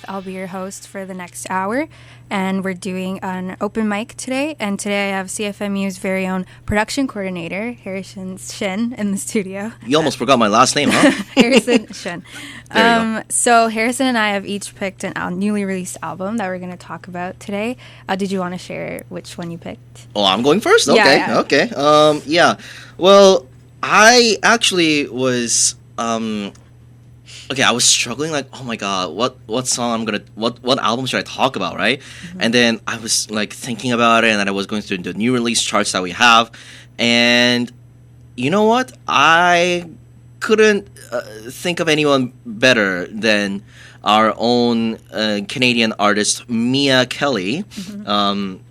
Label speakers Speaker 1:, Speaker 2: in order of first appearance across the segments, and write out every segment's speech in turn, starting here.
Speaker 1: Ruth. I'll be your host for the next hour, and we're doing an open mic today. And today I have CFMU's very own production coordinator, Harrison Shin, in the studio.
Speaker 2: You almost forgot my last name, huh?
Speaker 1: Harrison Shin.
Speaker 2: There you go.
Speaker 1: So Harrison and I have each picked a newly released album that we're going to talk about today. Did you want to share which one you picked?
Speaker 2: Oh, I'm going first? Okay,
Speaker 1: Yeah.
Speaker 2: okay. Yeah. Well, I actually was... Okay, I was struggling like, oh my god, what song what album should I talk about, right?
Speaker 1: Mm-hmm.
Speaker 2: And then I was like thinking about it, and then I was going through the new release charts that we have, and you know what? I couldn't think of anyone better than our own Canadian artist Mia Kelly.
Speaker 1: Mm-hmm.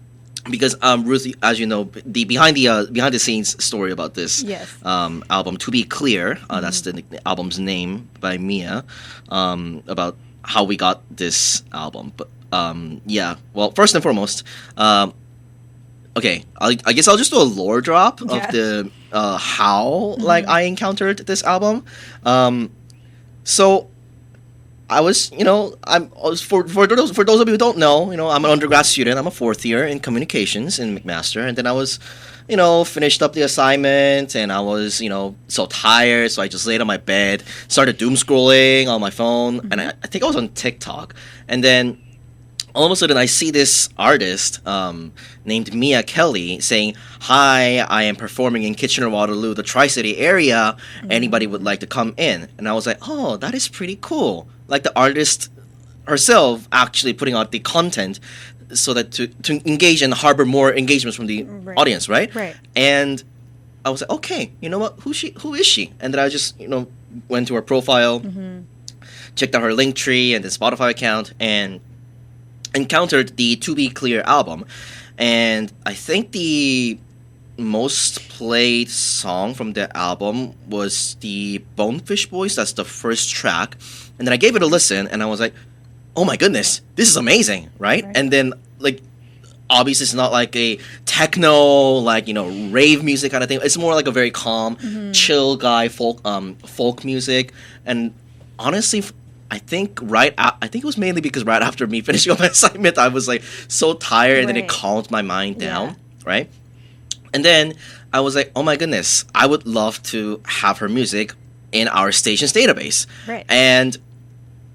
Speaker 2: Because Ruth, as you know, the behind the scenes story about this
Speaker 1: Yes.
Speaker 2: album, To Be Clear, that's the album's name by Mia, about how we got this album. But yeah, well, first and foremost, okay, I guess I'll just do a lore drop of the how like I encountered this album. So I was, for those of you who don't know, I'm an undergrad student. I'm a fourth year in communications in McMaster, and then I was, finished up the assignment, and I was, so tired, so I just laid on my bed, started doom scrolling on my phone, and I think I was on TikTok, and then all of a sudden I see this artist named Mia Kelly saying, "Hi, I am performing in Kitchener-Waterloo, the Tri-City area. Anybody would like to come in?" And I was like, "Oh, that is pretty cool." Like the artist herself actually putting out the content so that to engage and harbor more engagements from the audience, right?
Speaker 1: Right.
Speaker 2: And I was like, okay, you know what? Who is she? And then I just, went to her profile, checked out her Linktree and the Spotify account, and encountered the To Be Clear album. And I think the most played song from the album was the Bonefish Boys. That's the first track. And then I gave it a listen, and I was like, oh my goodness, this is amazing, right? And then, like, obviously it's not like a techno, like, rave music kind of thing. It's more like a very calm, chill guy, folk music. And honestly, I think it was mainly because right after me finishing up my assignment, I was like so tired, and then it calmed my mind down, right? And then I was like, oh my goodness, I would love to have her music in our station's database.
Speaker 1: Right.
Speaker 2: And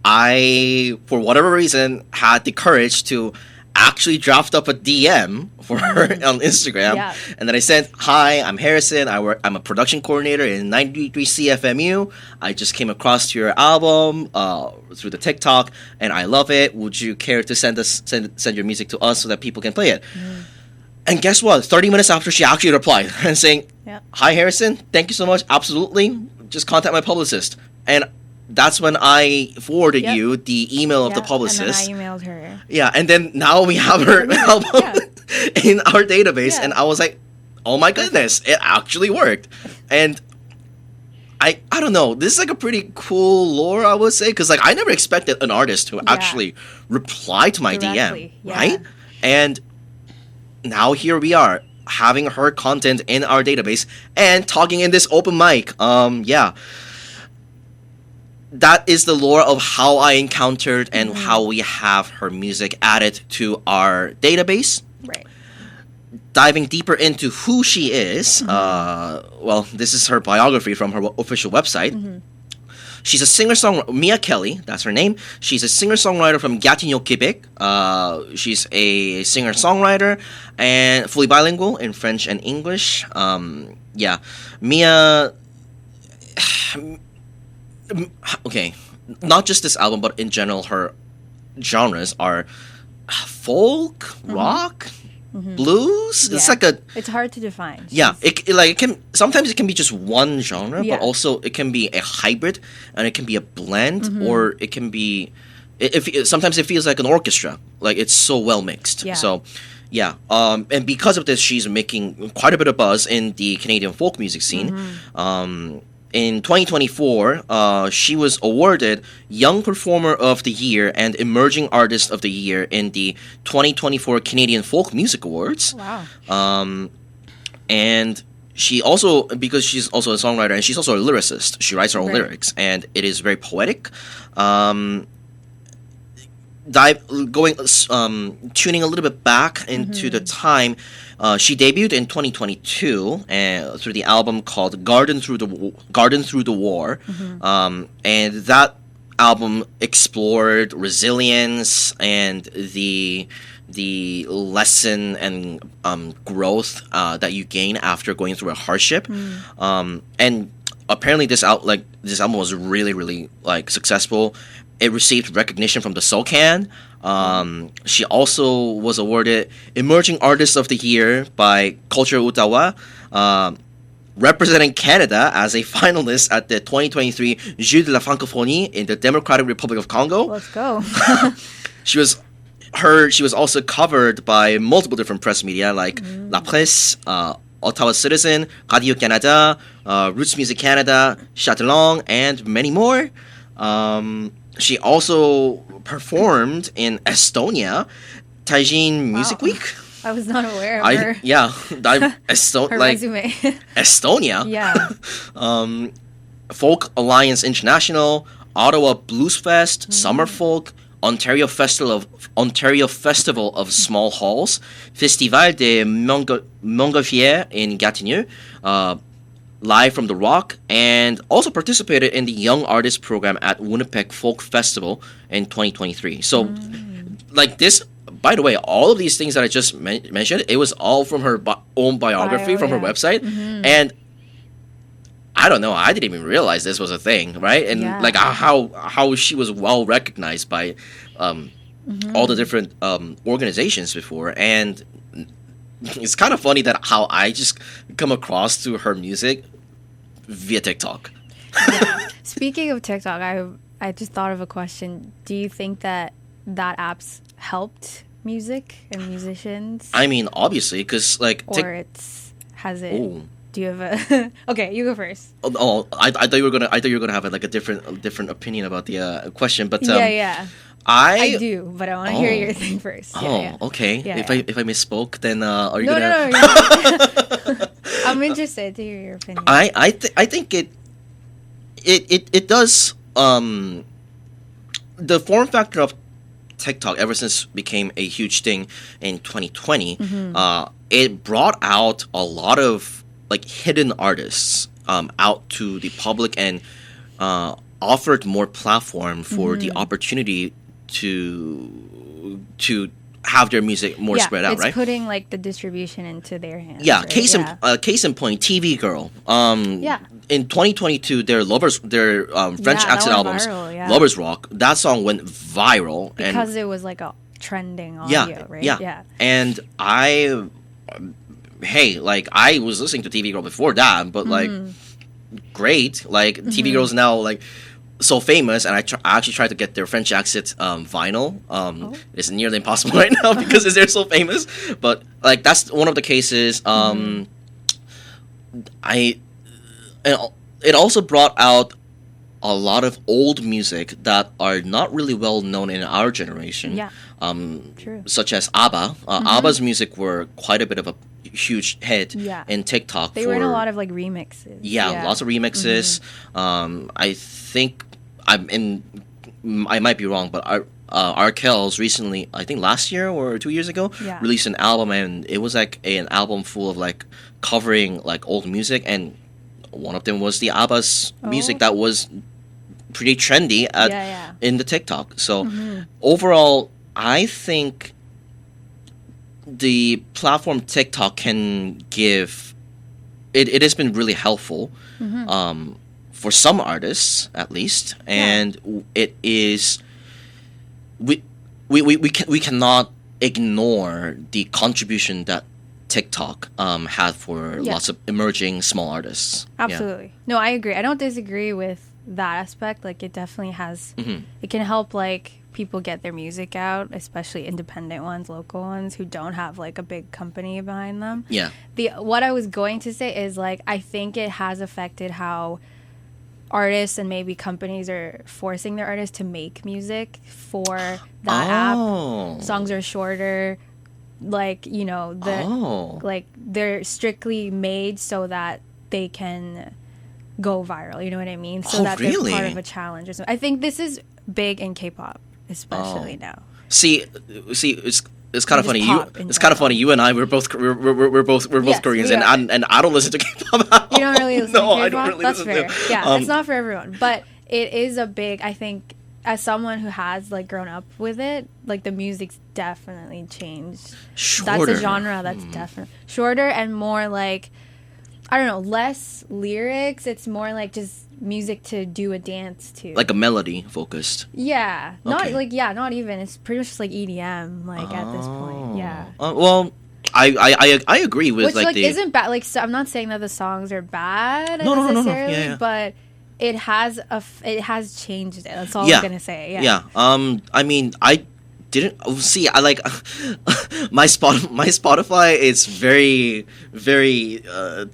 Speaker 2: I, for whatever reason, had the courage to actually draft up a DM for her on Instagram.
Speaker 1: Yeah.
Speaker 2: And then I said, "Hi, I'm Harrison. I'm a production coordinator in 93 CFMU. I just came across your album through the TikTok, and I love it. Would you care to send your music to us so that people can play it?" And guess what? 30 minutes after, she actually replied and saying, "Hi, Harrison. Thank you so much. Absolutely. Just contact my publicist." And that's when I forwarded you the email of the publicist.
Speaker 1: And then I emailed her.
Speaker 2: Yeah, and then now we have her album in our database, and I was like, oh my goodness, it actually worked. And I don't know, this is like a pretty cool lore, I would say, because like I never expected an artist to actually reply to my DM, right? And now here we are, having her content in our database and talking in this open mic. That is the lore of how I encountered and how we have her music added to our database.
Speaker 1: Right.
Speaker 2: Diving deeper into who she is, well, this is her biography from her official website. She's a singer-songwriter, Mia Kelly, that's her name. She's a singer-songwriter from Gatineau, Quebec. She's a singer-songwriter and fully bilingual in French and English. Mia... Okay, not just this album, but in general, her genres are folk, rock, blues. It's like
Speaker 1: it's hard to define.
Speaker 2: Yeah, it can sometimes it can be just one genre, but also it can be a hybrid, and it can be a blend, or it can be. Sometimes it feels like an orchestra, like it's so well mixed.
Speaker 1: Yeah.
Speaker 2: So, and because of this, she's making quite a bit of buzz in the Canadian folk music scene. In 2024, she was awarded Young Performer of the Year and Emerging Artist of the Year in the 2024 Canadian Folk Music Awards.
Speaker 1: Wow.
Speaker 2: And she also, because she's also a songwriter and she's also a lyricist, she writes her own lyrics, and it is very poetic. tuning a little bit back into the time, she debuted in 2022 through the album called Garden Through the War, and that album explored resilience and the lesson and growth that you gain after going through a hardship, and apparently this album was really really like successful. It received recognition from the SOCAN. She also was awarded Emerging Artist of the Year by Culture Utawa, representing Canada as a finalist at the 2023 Jeux de la Francophonie in the Democratic Republic of Congo.
Speaker 1: Let's go.
Speaker 2: She was also covered by multiple different press media like La Presse, Ottawa Citizen, Radio Canada, Roots Music Canada, Châtellon, and many more. She also performed in Estonia, Taijin Music Week.
Speaker 1: I was not aware of her.
Speaker 2: Her
Speaker 1: resume.
Speaker 2: Estonia.
Speaker 1: Yeah.
Speaker 2: Folk Alliance International, Ottawa Blues Fest, Summer Folk, Ontario Festival of Small Halls, Festival de Montgolfier in Gatineau, Live from the Rock, and also participated in the Young Artist Program at Winnipeg Folk Festival in 2023. So, like this, by the way, all of these things that I just mentioned, it was all from her own biography, from her website. And I don't know, I didn't even realize this was a thing, right? And like how she was well recognized by all the different organizations before. And it's kind of funny that how I just come across to her music via TikTok.
Speaker 1: Speaking of TikTok, I just thought of a question. Do you think that app's helped music and musicians?
Speaker 2: I mean, obviously, because like...
Speaker 1: Do you have a... Okay, you go first.
Speaker 2: I thought you were gonna have like a different opinion about the question, but
Speaker 1: I do, but I want to hear your thing first.
Speaker 2: Okay.
Speaker 1: Yeah,
Speaker 2: if I misspoke, then are you
Speaker 1: gonna? No. I'm interested to hear your opinion.
Speaker 2: I think it does. The form factor of TikTok, ever since it became a huge thing in 2020, it brought out a lot of like hidden artists out to the public and offered more platform for the opportunity to have their music more spread out, right?
Speaker 1: It's putting like the distribution into their hands.
Speaker 2: Yeah,
Speaker 1: right?
Speaker 2: case in point, TV Girl. In 2022, their French accent albums, Lovers Rock, that song went viral
Speaker 1: because it was like a trending audio, right?
Speaker 2: Yeah. And I was listening to TV Girl before that, but like great, like TV Girl's now like so famous, and I actually tried to get their French accent vinyl. It's nearly impossible right now because they're so famous. But like that's one of the cases. It also brought out a lot of old music that are not really well known in our generation.
Speaker 1: Yeah. True.
Speaker 2: Such as ABBA. ABBA's music were quite a bit of a huge hit in TikTok.
Speaker 1: They were in a lot of like remixes.
Speaker 2: Yeah, lots of remixes. I think I might be wrong, but Arkells recently, I think last year or 2 years ago, released an album, and it was like an album full of like covering like old music, and one of them was the ABBA's music that was pretty trendy in the TikTok. So overall, I think the platform TikTok can give it has been really helpful for some artists at least, and it is we cannot ignore the contribution that TikTok had for lots of emerging small artists.
Speaker 1: Absolutely. No, I agree. I don't disagree with that aspect. Like it definitely has it can help like people get their music out, especially independent ones, local ones who don't have like a big company behind them.
Speaker 2: Yeah.
Speaker 1: What I was going to say is like I think it has affected how artists and maybe companies are forcing their artists to make music for that app. Songs are shorter, like, you know, like they're strictly made so that they can go viral, you know what I mean? So that
Speaker 2: really?
Speaker 1: they're part of a challenge or something. I think this is big in K-pop, especially now.
Speaker 2: See, it's kind of funny. It's kind of funny. You and I, we're both
Speaker 1: Yes,
Speaker 2: Koreans,
Speaker 1: we
Speaker 2: and
Speaker 1: are.
Speaker 2: I don't listen to K-pop at all.
Speaker 1: You don't really listen
Speaker 2: No,
Speaker 1: to K-pop?
Speaker 2: I don't really
Speaker 1: That's
Speaker 2: listen
Speaker 1: fair.
Speaker 2: to.
Speaker 1: Yeah, it's not for everyone. But it is a big, I think, as someone who has like grown up with it, like the music's definitely changed.
Speaker 2: Shorter.
Speaker 1: That's a genre that's definitely shorter and more like, I don't know, less lyrics. It's more like just music to do a dance to.
Speaker 2: Like a melody focused.
Speaker 1: Yeah. Not
Speaker 2: Okay.
Speaker 1: like, yeah, not even. It's pretty much just like EDM, like at this point. Yeah.
Speaker 2: Well, I agree with
Speaker 1: Which like
Speaker 2: the.
Speaker 1: isn't bad. Like, so I'm not saying that the songs are bad
Speaker 2: No.
Speaker 1: necessarily,
Speaker 2: Yeah.
Speaker 1: but it has it has changed it. That's all
Speaker 2: Yeah.
Speaker 1: I'm gonna say. Yeah.
Speaker 2: Yeah. I mean, I didn't see. I like my Spotify is very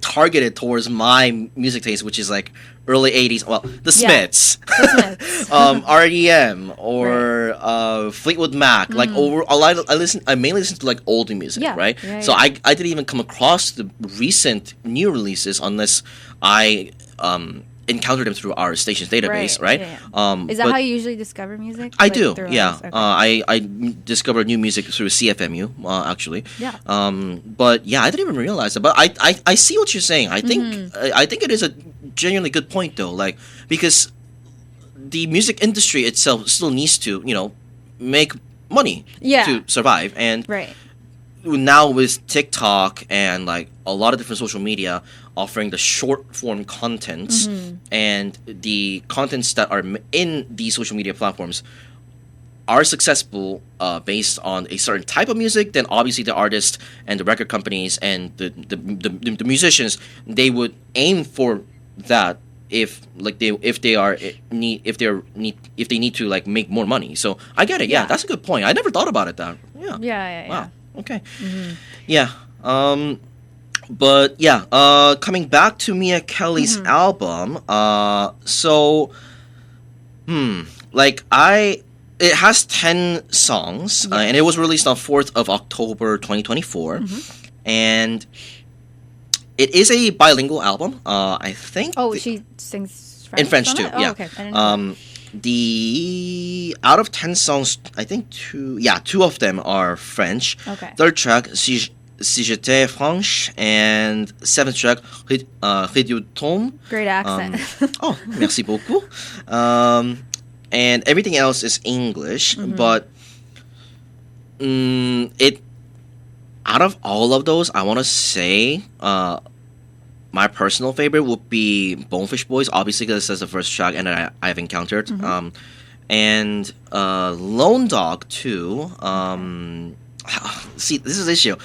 Speaker 2: targeted towards my music taste, which is like early '80s. Well, the Smiths,
Speaker 1: The Smiths.
Speaker 2: REM, or Fleetwood Mac. Like I mainly listen to like older music,
Speaker 1: Yeah,
Speaker 2: right?
Speaker 1: yeah,
Speaker 2: So
Speaker 1: yeah.
Speaker 2: I didn't even come across the recent new releases unless I encountered them through our station's database, right?
Speaker 1: Yeah. Is that
Speaker 2: but
Speaker 1: how you usually discover music?
Speaker 2: I
Speaker 1: Like,
Speaker 2: do,
Speaker 1: through
Speaker 2: yeah.
Speaker 1: others? Okay.
Speaker 2: I discovered new music through CFMU, actually.
Speaker 1: Yeah.
Speaker 2: But yeah, I didn't even realize that. But I see what you're saying. I think
Speaker 1: Mm-hmm.
Speaker 2: I think it is a genuinely good point though, like because the music industry itself still needs to make money
Speaker 1: Yeah.
Speaker 2: to survive, and
Speaker 1: Right.
Speaker 2: now with TikTok and like a lot of different social media offering the short form contents and the contents that are in these social media platforms are successful based on a certain type of music, then obviously the artists and the record companies and the musicians, they would aim for that if they need to like make more money. So I get it. Yeah,
Speaker 1: Yeah.
Speaker 2: that's a good point. I never thought about it that. Yeah.
Speaker 1: Yeah.
Speaker 2: Wow. Okay. Yeah. But yeah. Coming back to Mia Kelly's album. Like it has 10 songs, and it was released on 4th of October 2024, and it is a bilingual album. I think.
Speaker 1: Oh, she sings French
Speaker 2: in French
Speaker 1: on
Speaker 2: too.
Speaker 1: it? Oh,
Speaker 2: Yeah.
Speaker 1: okay. I didn't know
Speaker 2: The out of 10 songs, I think two of them are French.
Speaker 1: that. Okay.
Speaker 2: Third track, Si j'étais franche, and seventh track, Tom.
Speaker 1: Great accent.
Speaker 2: Oh, merci beaucoup. And everything else is English, but it out of all of those, I want to say my personal favorite would be Bonefish Boys, obviously because that's the first track and I've encountered. And Lone Dog too. See, this is the issue.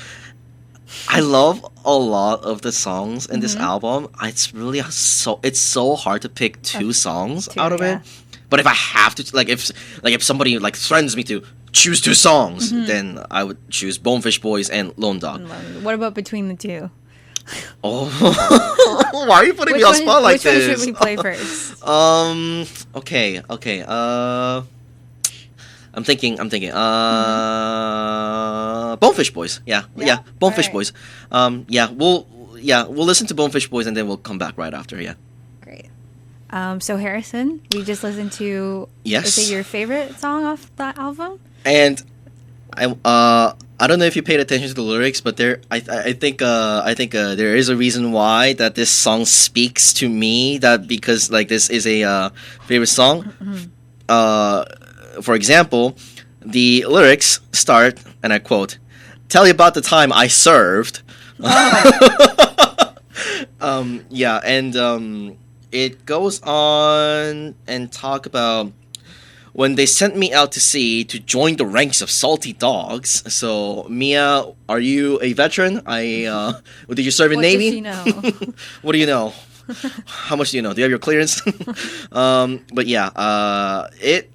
Speaker 2: I love a lot of the songs in this album. It's really it's so hard to pick two songs out of it. But if I have to, like if somebody like threatens me to choose two songs, then I would choose Bonefish Boys and Lone Dog.
Speaker 1: What about between the two?
Speaker 2: Oh, why are you putting me on spot like this?
Speaker 1: Which one should we play first?
Speaker 2: Okay. I'm thinking. Bonefish Boys. Yeah. Bonefish
Speaker 1: Alright.
Speaker 2: Boys. We'll listen to Bonefish Boys and then we'll come back right after. Yeah.
Speaker 1: Great. So Harrison, we just listened to.
Speaker 2: Yes.
Speaker 1: Is it your favorite song off that album?
Speaker 2: And I don't know if you paid attention to the lyrics, but I think there is a reason why that this song speaks to me. That because like this is a favorite song. For example, the lyrics start, and I quote, "Tell you about the time I served." It goes on and talk about when they sent me out to sea to join the ranks of salty dogs. So, Mia, are you a veteran? Did you serve in
Speaker 1: What
Speaker 2: Navy?
Speaker 1: does she know?
Speaker 2: What do you know? How much do you know? Do you have your clearance? But yeah, it.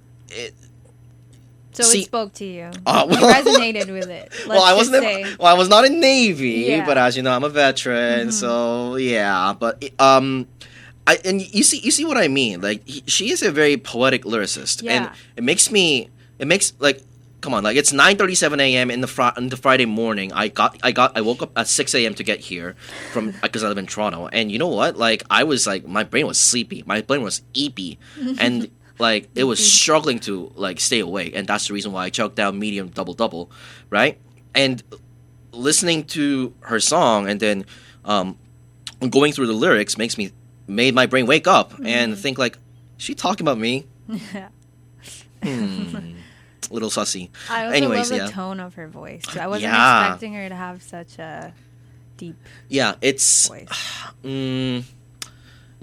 Speaker 1: So
Speaker 2: See-
Speaker 1: it spoke to you.
Speaker 2: Well-
Speaker 1: You resonated with it.
Speaker 2: I was not in Navy,
Speaker 1: Yeah.
Speaker 2: but as you know, I'm a veteran. So yeah, but you see what I mean. Like she is a very poetic lyricist, and
Speaker 1: Yeah.
Speaker 2: it makes like. Come on, like it's 9:37 a.m. in the Friday morning. I woke up at 6 a.m. to get here because I live in Toronto, and you know what? Like I was like my brain was sleepy, my brain was eepy, and like it was struggling to like stay awake, and that's the reason why I choked down medium double, right? And listening to her song and then going through the lyrics made my brain wake up and think like, she talking about me? Little sussy.
Speaker 1: I also love the tone of her voice too. I wasn't expecting her to have such a deep
Speaker 2: it's
Speaker 1: voice.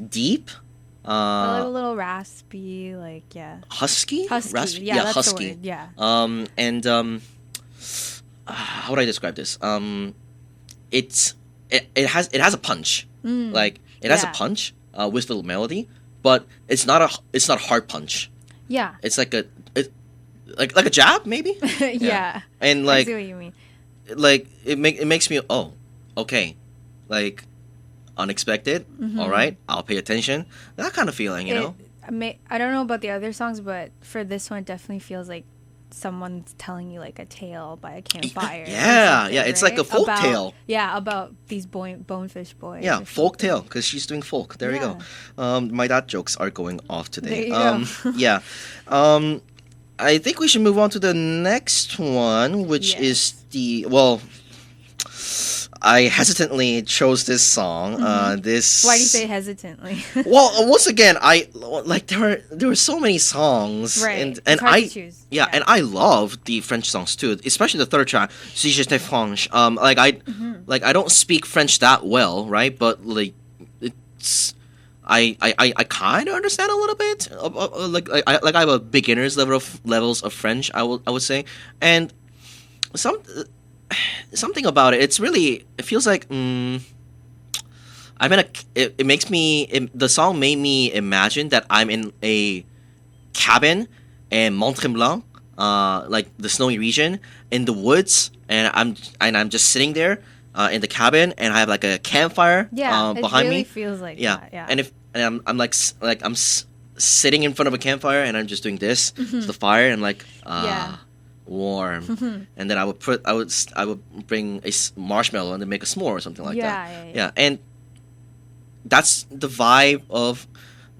Speaker 2: Deep,
Speaker 1: a little raspy, like
Speaker 2: husky,
Speaker 1: raspy? Yeah, that's
Speaker 2: husky.
Speaker 1: the word. Yeah.
Speaker 2: And how would I describe this? It has a punch, like it has a punch with the melody, but it's not a hard punch.
Speaker 1: Yeah.
Speaker 2: It's like a jab, maybe.
Speaker 1: Yeah.
Speaker 2: And like,
Speaker 1: I see what you mean.
Speaker 2: Like it makes me okay, like unexpected. All right, I'll pay attention. That kind of feeling, you know.
Speaker 1: I don't know about the other songs, but for this one, it definitely feels like someone's telling you like a tale by a campfire.
Speaker 2: Yeah, it's like a folk tale.
Speaker 1: Yeah, about these bonefish boys.
Speaker 2: Yeah, folk tale, because she's doing folk. There you go. My dad jokes are going off today.
Speaker 1: There you go.
Speaker 2: Yeah. I think we should move on to the next one, which is I hesitantly chose this song.
Speaker 1: Why do you say hesitantly?
Speaker 2: Well, once again, there were so many songs,
Speaker 1: right?
Speaker 2: And
Speaker 1: it's hard to choose.
Speaker 2: And I love the French songs too, especially the third track, Si j'étais French. I don't speak French that well, right? But like, it's I kind of understand a little bit. I have a beginner's levels of French. I would say, and something about it. It feels like the song made me imagine that I'm in a cabin in Mont Tremblant, like the snowy region in the woods, and I'm just sitting there in the cabin, and I have like a campfire behind me.
Speaker 1: It really feels like that. Yeah.
Speaker 2: And I'm I'm sitting in front of a campfire, and I'm just doing this to the fire, and like warm. And then I would bring a marshmallow and then make a s'more or something like that. Yeah. And that's the vibe of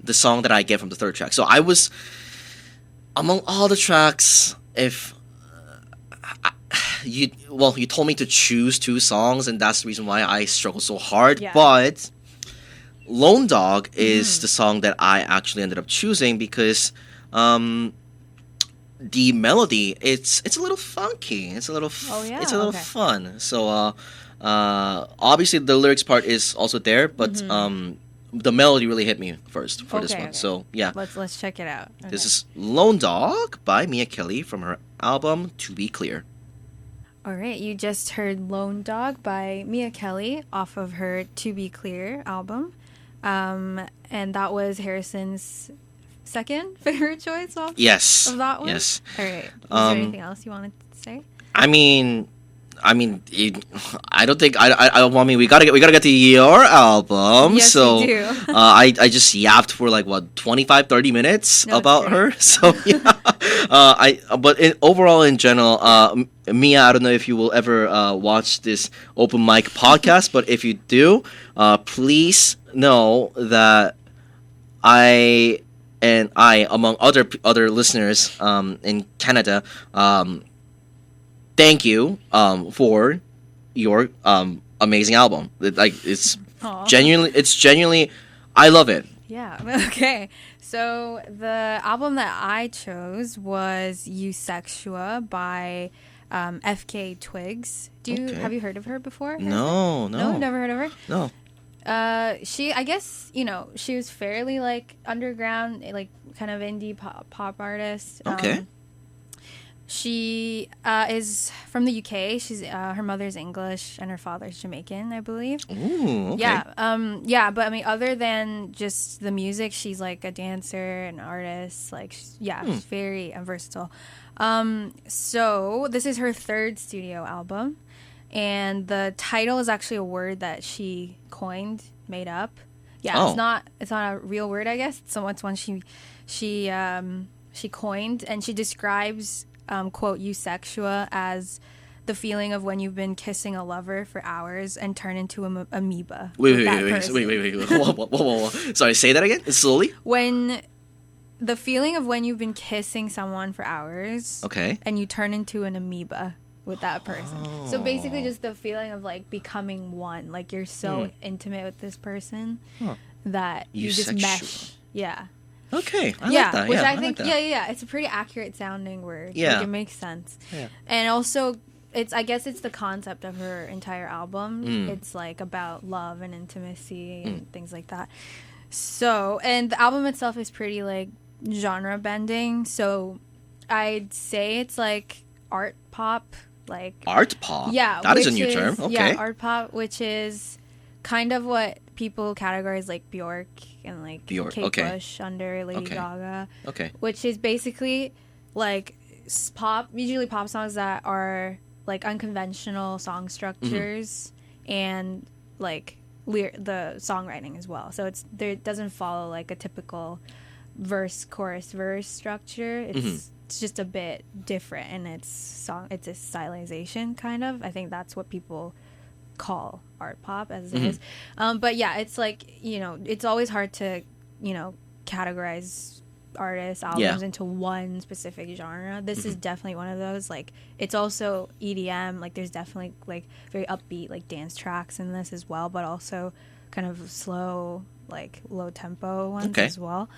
Speaker 2: the song that I get from the third track. So I was, among all the tracks, if you told me to choose two songs, and that's the reason why I struggle so hard.
Speaker 1: Yeah.
Speaker 2: But Lone Dog is the song that I actually ended up choosing because the melody, it's a little funky. It's a little fun. So obviously the lyrics part is also there, but the melody really hit me first for this one. Okay. So yeah,
Speaker 1: let's check it out. Okay.
Speaker 2: This is Lone Dog by Mia Kelly from her album To Be Clear.
Speaker 1: All right, you just heard Lone Dog by Mia Kelly off of her To Be Clear album. And that was Harrison's second favorite choice of that one?
Speaker 2: Yes.
Speaker 1: All right. Is there anything else you wanted to say?
Speaker 2: I don't think we gotta get to your album.
Speaker 1: Yes,
Speaker 2: so
Speaker 1: we do.
Speaker 2: I just yapped for like 25-30 minutes about her. So yeah. Overall in general, Mia, I don't know if you will ever watch this open mic podcast, but if you do, please know that I, among other listeners in Canada, thank you for your amazing album. It's genuinely, I love it.
Speaker 1: Yeah. Okay. So the album that I chose was Eusexua by FKA Twigs. Have you heard of her before?
Speaker 2: No.
Speaker 1: No, never heard of her?
Speaker 2: No.
Speaker 1: I guess, she was fairly like underground, like kind of indie pop artist.
Speaker 2: Okay.
Speaker 1: She is from the UK. She's her mother's English and her father's Jamaican, I believe.
Speaker 2: Ooh, okay.
Speaker 1: Yeah. But I mean, other than just the music, she's like a dancer, an artist. Like, she's very versatile. So this is her third studio album, and the title is actually a word that she made up. Yeah, it's not a real word, I guess. So it's one she coined, and she describes quote Eusexua as the feeling of when you've been kissing a lover for hours and turn into an amoeba.
Speaker 2: Wait. Whoa. Sorry, say that again slowly.
Speaker 1: When the feeling of when you've been kissing someone for hours.
Speaker 2: Okay.
Speaker 1: And you turn into an amoeba with that person. So basically just the feeling of like becoming one. Like you're so intimate with this person that you just mesh. Yeah.
Speaker 2: Okay. I like that.
Speaker 1: Which
Speaker 2: Yeah,
Speaker 1: I think,
Speaker 2: like that.
Speaker 1: yeah. It's a pretty accurate sounding word.
Speaker 2: Yeah.
Speaker 1: Like, it makes sense.
Speaker 2: Yeah.
Speaker 1: And also, I guess it's the concept of her entire album. It's like about love and intimacy and things like that. So, and the album itself is pretty like genre bending. So I'd say it's like art pop. Like
Speaker 2: art pop?
Speaker 1: Yeah.
Speaker 2: That is a new term. Okay.
Speaker 1: Yeah, art pop, which is kind of what people categorize like Bjork and like Kate Bush under Lady Gaga.
Speaker 2: Okay.
Speaker 1: Which is basically like pop, usually pop songs that are like unconventional song structures and like the songwriting as well. So it doesn't follow like a typical verse chorus verse structure. It's just a bit different in it's a stylization kind of. I think that's what people call art pop as it is. But yeah, it's like, it's always hard to, categorize artists, albums into one specific genre. This is definitely one of those. Like, it's also EDM. Like, there's definitely like very upbeat like dance tracks in this as well, but also kind of slow, like low tempo ones as well.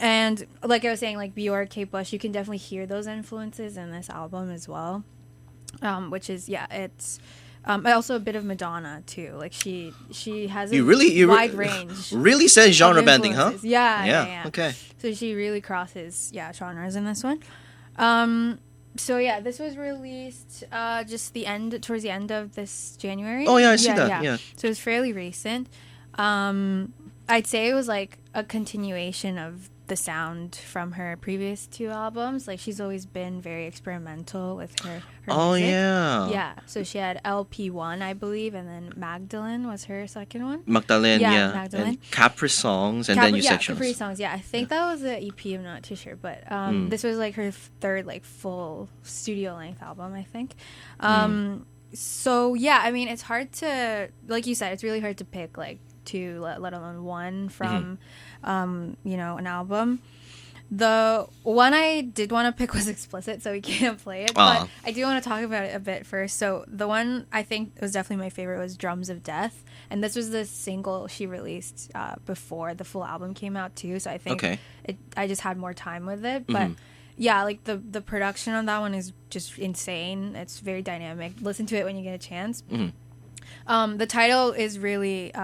Speaker 1: And like I was saying, like Bjork, Kate Bush, you can definitely hear those influences in this album as well. Which is it's also a bit of Madonna too. Like she has a wide range.
Speaker 2: Really says genre bending, huh?
Speaker 1: Yeah.
Speaker 2: Okay.
Speaker 1: So she really crosses genres in this one. So yeah, this was released just towards the end of this January.
Speaker 2: Oh yeah, I see that. Yeah.
Speaker 1: So it was fairly recent. I'd say it was like a continuation of the sound from her previous two albums. Like, she's always been very experimental with her music. Yeah, so she had LP1, I believe, and then Magdalene was her second one.
Speaker 2: Magdalene.
Speaker 1: Magdalene.
Speaker 2: And Capri Songs, and then You Sections.
Speaker 1: Capri Songs, I think that was the EP, I'm not too sure, but this was like her third like full studio length album, I think. So yeah, I mean, it's hard to, like you said, it's really hard to pick like two, let alone one from an album. The one I did want to pick was Explicit, so we can't play it, but I do want to talk about it a bit first. So the one I think was definitely my favorite was Drums of Death, and this was the single she released before the full album came out too, so I think I just had more time with it, but yeah, like the production on that one is just insane. It's very dynamic. Listen to it when you get a chance. The title is really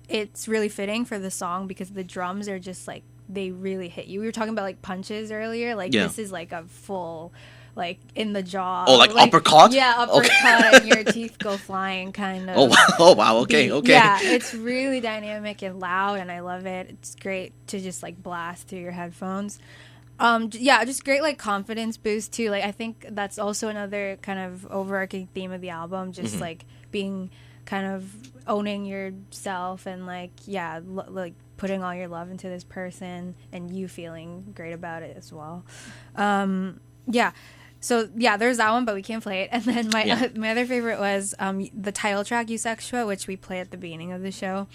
Speaker 1: it's really fitting for the song because the drums are just like, they really hit you. We were talking about like punches earlier. Like this is like a full, like in the jaw.
Speaker 2: Oh, like uppercut?
Speaker 1: Yeah, uppercut and your teeth go flying kind of.
Speaker 2: Oh wow. Okay.
Speaker 1: Yeah, it's really dynamic and loud, and I love it. It's great to just like blast through your headphones. Just great like confidence boost too. Like, I think that's also another kind of overarching theme of the album. Just like being kind of owning yourself and like like putting all your love into this person and you feeling great about it as well. So there's that one, but we can't play it. And then my other favorite was the title track, You Sexua, which we play at the beginning of the show.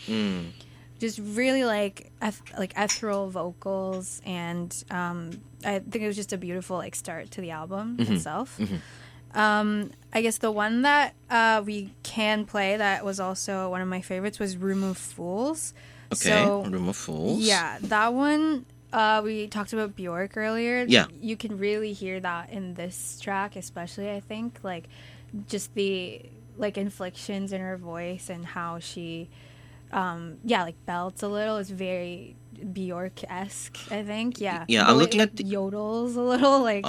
Speaker 1: Just really like ethereal vocals, and I think it was just a beautiful like start to the album itself. I guess the one that we can play that was also one of my favorites was Room of Fools.
Speaker 2: Okay, so, Room of Fools.
Speaker 1: Yeah, that one, we talked about Bjork earlier.
Speaker 2: Yeah.
Speaker 1: You can really hear that in this track, especially, I think. Like, just the, like, inflections in her voice and how she, like, belts a little is very Bjork-esque, I think. Yeah.
Speaker 2: Yeah, I'm looking at the...
Speaker 1: Yodels a little, like,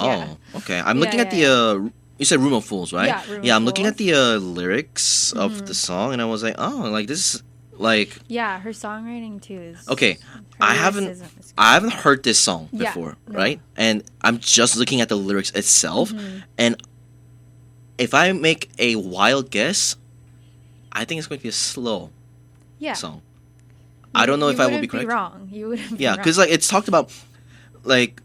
Speaker 2: okay. I'm looking at the... You said Room of Fools, right?
Speaker 1: Yeah,
Speaker 2: I'm looking at the lyrics of the song, and I was like, oh, like this is like...
Speaker 1: Yeah, her songwriting too is...
Speaker 2: Okay, I haven't heard this song before, right? And I'm just looking at the lyrics itself, and if I make a wild guess, I think it's going to be a slow song. I don't know if I will be correct.
Speaker 1: You wouldn't be wrong.
Speaker 2: Because like it's talked about, like...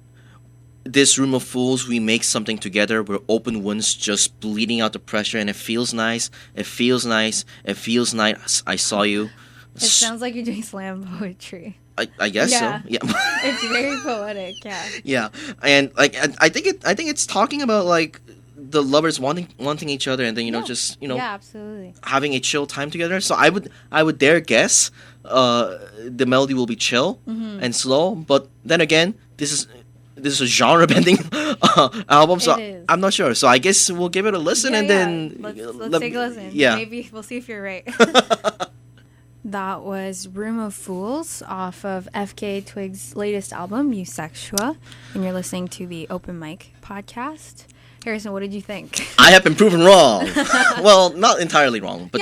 Speaker 2: This room of fools, we make something together. We're open wounds, just bleeding out the pressure, and it feels nice. It feels nice. It feels nice. I saw you.
Speaker 1: It sounds like you're doing slam poetry.
Speaker 2: I guess so. Yeah.
Speaker 1: It's very poetic. Yeah.
Speaker 2: Yeah, and like I think it's talking about like the lovers wanting each other, and then just
Speaker 1: Yeah, absolutely.
Speaker 2: having a chill time together. So I would dare guess the melody will be chill and slow, but then again, this is a genre bending album, so I'm not sure. So I guess we'll give it a listen, and then
Speaker 1: let's take a listen.
Speaker 2: Yeah,
Speaker 1: maybe we'll see if you're right. That was Room of Fools off of FKA Twigs' latest album, Eusexua, and you're listening to the Open Mic podcast. Harrison, what did you think?
Speaker 2: I have been proven wrong. Well, not entirely wrong, but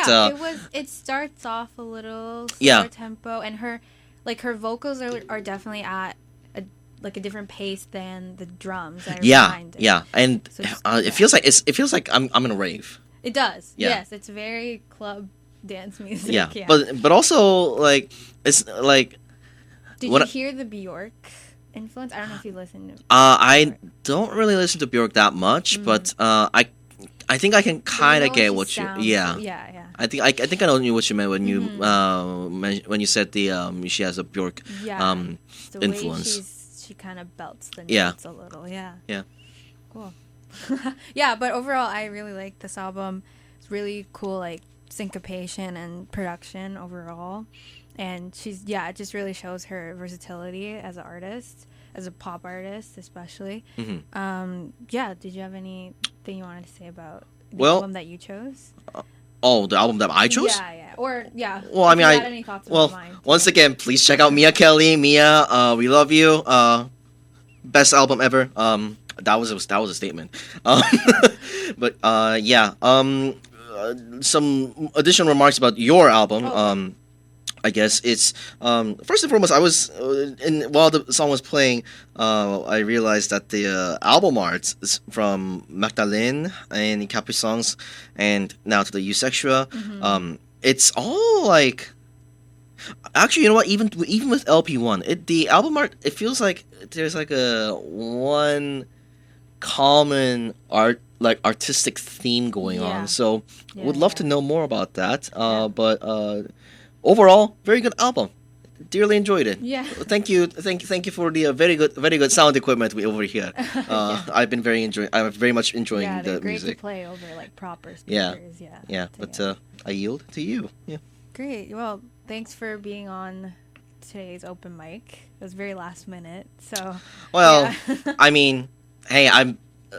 Speaker 1: it starts off a little slower tempo, and her vocals are definitely at a different pace than the drums.
Speaker 2: Yeah, and so it feels like I'm in a rave.
Speaker 1: It does. Yeah. Yes, it's very club dance music.
Speaker 2: Yeah. But also like it's like.
Speaker 1: Did you hear the Bjork influence? I don't know if you listened to.
Speaker 2: I don't really listen to Bjork that much, but I think I can kind of get what you. Yeah.
Speaker 1: Yeah.
Speaker 2: I think I know what you meant when you when you said she has a Bjork influence.
Speaker 1: Way she kind of belts the notes a little. Yeah.
Speaker 2: Yeah.
Speaker 1: Cool. Yeah, but overall, I really like this album. It's really cool, like syncopation and production overall, and it just really shows her versatility as an artist, as a pop artist especially. Did you have anything you wanted to say about the album that you chose?
Speaker 2: The album that I chose?
Speaker 1: Well,
Speaker 2: I mean, once again, please check out Mia Kelly. Mia, we love you. Best album ever. That was a statement. But some additional remarks about your album. I guess it's first and foremost, I was while the song was playing, I realized that the album art is from Magdalene and Capri Songs, and now to the Eusexua. It's all like, actually, you know what? Even with LP1, the album art, it feels like there's like a one common artistic theme going on. So would love to know more about that. But overall, very good album. Dearly enjoyed it.
Speaker 1: Yeah.
Speaker 2: Thank you for the very good sound equipment over here. I've very much enjoying the music.
Speaker 1: Great to play over like proper speakers.
Speaker 2: Yeah. But I yield to you. Yeah.
Speaker 1: Great. Well, thanks for being on today's open mic. It was very last minute. So.
Speaker 2: Well, I mean, hey,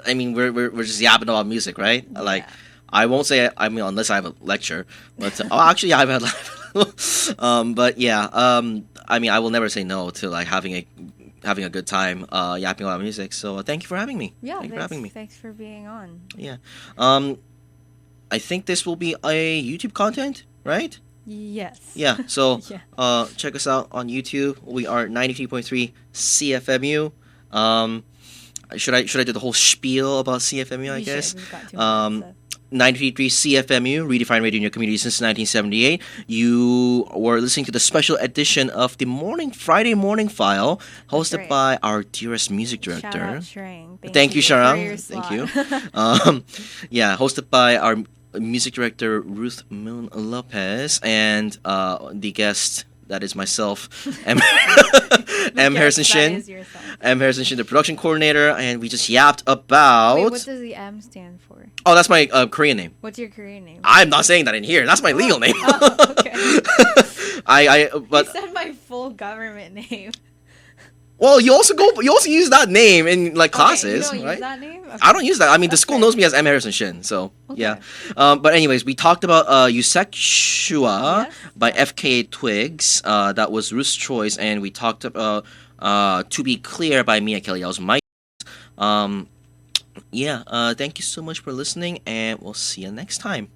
Speaker 2: we're just yapping about music, right? Yeah. Like, I won't say unless I have a lecture, but actually I've had. But yeah, I mean, I will never say no to like having a good time yapping about music. So thank you for having me.
Speaker 1: Yeah,
Speaker 2: thanks for having me.
Speaker 1: Thanks for being on.
Speaker 2: Yeah, I think this will be a YouTube content, right?
Speaker 1: Yes.
Speaker 2: Yeah. So check us out on YouTube. We are 93.3 CFMU. Should I do the whole spiel about CFMU? I guess. 93.3 CFMU, Redefine Radio in your community since 1978. You were listening to the special edition of the Friday Morning File, hosted by our dearest music director.
Speaker 1: Shout out Shrang.
Speaker 2: Thank you, Sharang. Thank you. Hosted by our music director Ruth Moon Lopez, and the guest. That is myself, M. Harrison Shin. M. Harrison Shin, the production coordinator, and we just yapped about.
Speaker 1: Wait, what does the M stand for?
Speaker 2: Oh, that's my Korean name.
Speaker 1: What's your Korean name?
Speaker 2: I'm not saying that in here. That's my legal name.
Speaker 1: Oh, okay.
Speaker 2: But
Speaker 1: you said my full government name.
Speaker 2: Well, you also use that name in like classes,
Speaker 1: you don't
Speaker 2: right?
Speaker 1: Use that name? Okay.
Speaker 2: I don't use that. I mean, the school knows me as M. Harrison Shin, so yeah. But anyways, we talked about Eusexua by FKA Twigs. That was Ruth's choice, and we talked about To Be Clear by Mia Kelly. That was my. Thank you so much for listening, and we'll see you next time.